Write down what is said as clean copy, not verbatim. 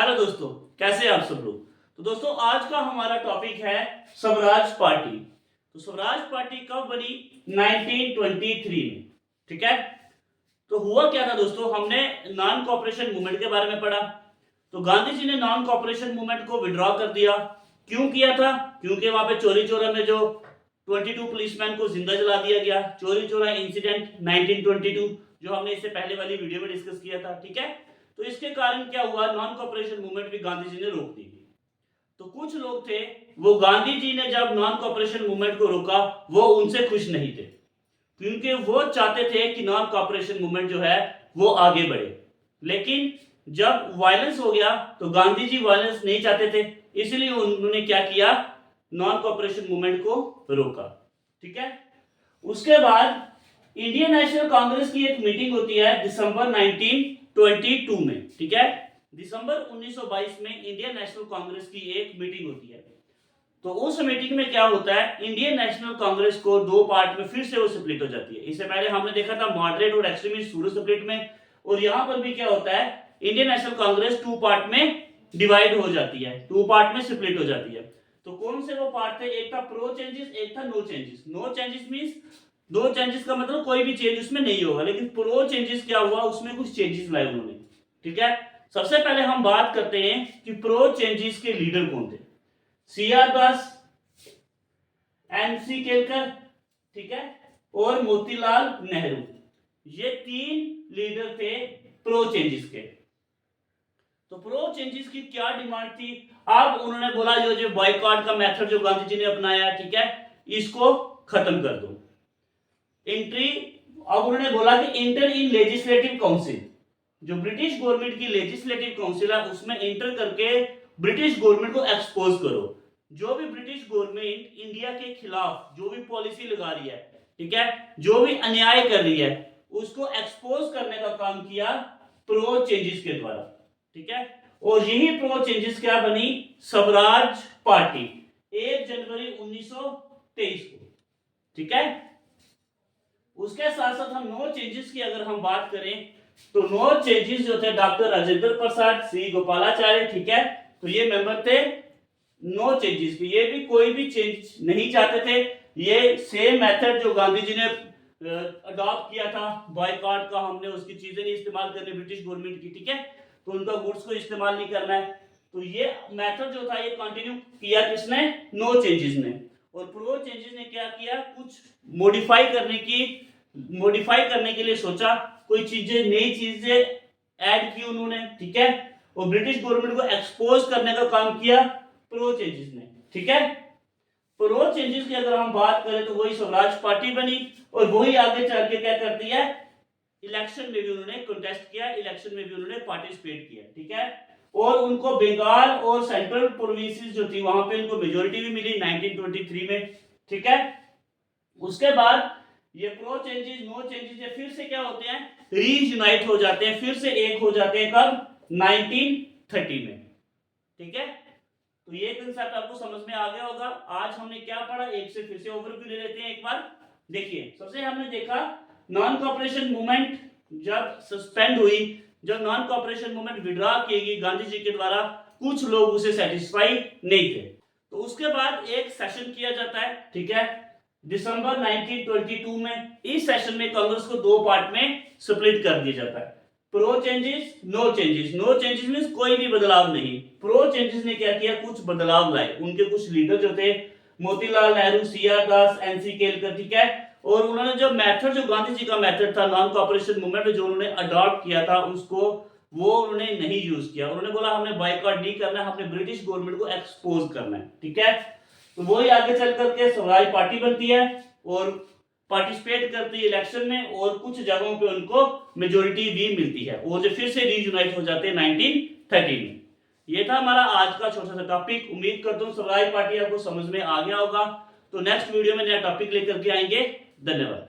Hello दोस्तों, कैसे हैं आप सब लोग। तो दोस्तों आज का हमारा टॉपिक है स्वराज पार्टी। तो स्वराज पार्टी कब बनी? 1923 में। ठीक है। तो हुआ क्या था दोस्तों, हमने नॉन कॉपरेशन मूवमेंट के बारे में पढ़ा। तो गांधी जी ने नॉन कॉपरेशन मूवमेंट को विड्रॉ कर दिया। क्यों किया था? क्योंकि वहां पे चोरी चोरा में जो 22 पुलिसमैन को जिंदा जला दिया गया, चोरी चोरा इंसिडेंट 1922, जो हमने इससे पहले वाली वीडियो में डिस्कस किया था। ठीक है। तो इसके कारण क्या हुआ, नॉन कॉपरेशन मूवमेंट भी गांधी जी ने रोक दी। तो कुछ लोग थे, वो गांधी जी ने जब नॉन कॉपरेशन मूवमेंट को रोका, वो उनसे खुश नहीं थे, क्योंकि वो चाहते थे कि नॉन कॉपरेशन मूवमेंट जो है वो आगे बढ़े। लेकिन जब वायलेंस हो गया तो गांधी जी वायलेंस नहीं चाहते थे, इसलिए उन्होंने क्या किया, नॉन कॉपरेशन मूवमेंट को रोका। ठीक है। उसके बाद इंडियन नेशनल कांग्रेस की एक मीटिंग होती है दिसंबर 1922 में। ठीक है। दिसंबर 1922 में इंडियन नेशनल कांग्रेस की एक मीटिंग होती है। तो उस मीटिंग में क्या होता है, इंडियन नेशनल कांग्रेस को दो पार्ट में फिर से वो स्प्लिट हो जाती है। इससे पहले हमने देखा था मॉडरेट और एक्सट्रीमिस्ट सूरो स्प्लिट में, और यहां पर भी क्या होता है, Indian National Congress two part में डिवाइड हो जाती है, टू पार्ट में स्प्लिट हो जाती है। तो कौन से वो पार्ट थे? एक था प्रो चेंजेस, एक था no changes. No changes means दो चेंजेस का मतलब कोई भी चेंज उसमें नहीं होगा, लेकिन प्रो चेंजेस क्या हुआ, उसमें कुछ चेंजेस लाए उन्होंने। ठीक है। सबसे पहले हम बात करते हैं कि प्रो चेंजेस के लीडर कौन थे। सीआर दास, एनसी केलकर, ठीक है, और मोतीलाल नेहरू, ये तीन लीडर थे प्रो चेंजेस के। तो प्रो चेंजेस की क्या डिमांड थी? अब उन्होंने बोला जो बॉयकॉट का मेथड जो गांधी जी ने अपनाया, ठीक है, इसको खत्म कर दो। एंट्री, अब उन्होंने बोला कि इंटर इन लेजिस्लेटिव काउंसिल, जो ब्रिटिश गवर्नमेंट की लेजिस्लेटिव काउंसिल है उसमें इंटर करके ब्रिटिश गवर्नमेंट को एक्सपोज करो। जो भी ब्रिटिश गवर्नमेंट इंडिया के खिलाफ जो भी पॉलिसी लगा रही है, ठीक है, जो भी अन्याय कर रही है, उसको एक्सपोज करने का काम किया प्रो चेंजेस के द्वारा। ठीक है। और यही प्रो चेंजेस क्या बनी, स्वराज पार्टी, 1 जनवरी 1923 को। ठीक है। उसके साथ साथ हम नो चेंजेस की अगर हम बात करें, तो नो चेंजेस जो थे डॉक्टर राजेंद्र प्रसाद, सी गोपालाचार्य, ठीक है, तो ये मेंबर थे नो चेंजेस की। ये भी कोई भी चेंज नहीं चाहते थे, ये सेम मेथड जो गांधी जी ने अडॉप्ट किया था बॉयकॉट का, हमने उसकी चीजें नहीं इस्तेमाल करनी ब्रिटिश गवर्नमेंट की, ठीक है, तो उनका गुड्स को इस्तेमाल नहीं करना है। तो ये मेथड जो था ये कंटिन्यू किया किसने, नो चेंजेस ने। और प्रो चेंजेस ने क्या किया, कुछ मॉडिफाई करने के लिए सोचा, कोई चीजें, नई चीजें ऐड की उन्होंने। ठीक है। और ब्रिटिश गवर्नमेंट को एक्सपोज करने का काम किया प्रो चेंजेस ने। ठीक है। प्रो चेंजेस की अगर हम बात करें तो वही स्वराज पार्टी बनी, और वही आगे चल के क्या करती है, इलेक्शन में भी उन्होंने कंटेस्ट किया, इलेक्शन में भी उन्होंने पार्टिसिपेट किया। ठीक है। और उनको बंगाल और सेंट्रल प्रोविंसेस जो थी वहां पे उनको मेजोरिटी भी मिली 1923 में। ठीक है। उसके बाद ये प्रो चेंजेस, नो चेंजेस, ये फिर से क्या होते हैं, रीयूनाइट हो जाते हैं, फिर से एक हो जाते हैं। कब? 1930 में। ठीक है। तो ये कंसेप्ट आपको समझ में आ गया होगा। आज हमने क्या पढ़ा, एक से फिर से ओवरव्यू ले लेते हैं एक बार। देखिए, सबसे हमने देखा नॉन कॉपरेशन मूवमेंट जब सस्पेंड हुई, जब नॉन कॉपरेशन मूवमेंट विड्रॉ की गई गांधी जी के द्वारा, कुछ लोग उसे सेटिस्फाई नहीं थे। तो उसके बाद एक सेशन किया जाता है, ठीक है, दिसंबर 1922 में। इस सेशन में कांग्रेस को दो पार्ट में स्प्लिट कर दिया जाता है, pro changes, no changes. No changes means कोई भी बदलाव नहीं, प्रो चेंजेस ने क्या किया, कुछ बदलाव लाए। उनके कुछ लीडर जो थे, मोतीलाल नेहरू, सीआर दास, एनसी केलकर, ठीक है, और उन्होंने जो मेथड, जो गांधी जी का मेथड था नॉन कॉपरेशन मूवमेंट जो उन्होंने अडॉप्ट किया था, उसको वो उन्होंने नहीं यूज किया। उन्होंने बोला हमने बायकॉट नहीं करना है, हमने ब्रिटिश गवर्नमेंट को एक्सपोज करना है। ठीक है। तो वही आगे चल करके स्वराज पार्टी बनती है और पार्टिसिपेट करती है इलेक्शन में, और कुछ जगहों पे उनको मेजोरिटी भी मिलती है, और जो फिर से रीयूनाइट हो जाते हैं 1930 में। ये था हमारा आज का छोटा सा टॉपिक। उम्मीद करता हूँ स्वराज पार्टी आपको समझ में आ गया होगा। तो नेक्स्ट वीडियो में नया टॉपिक लेकर के आएंगे। धन्यवाद।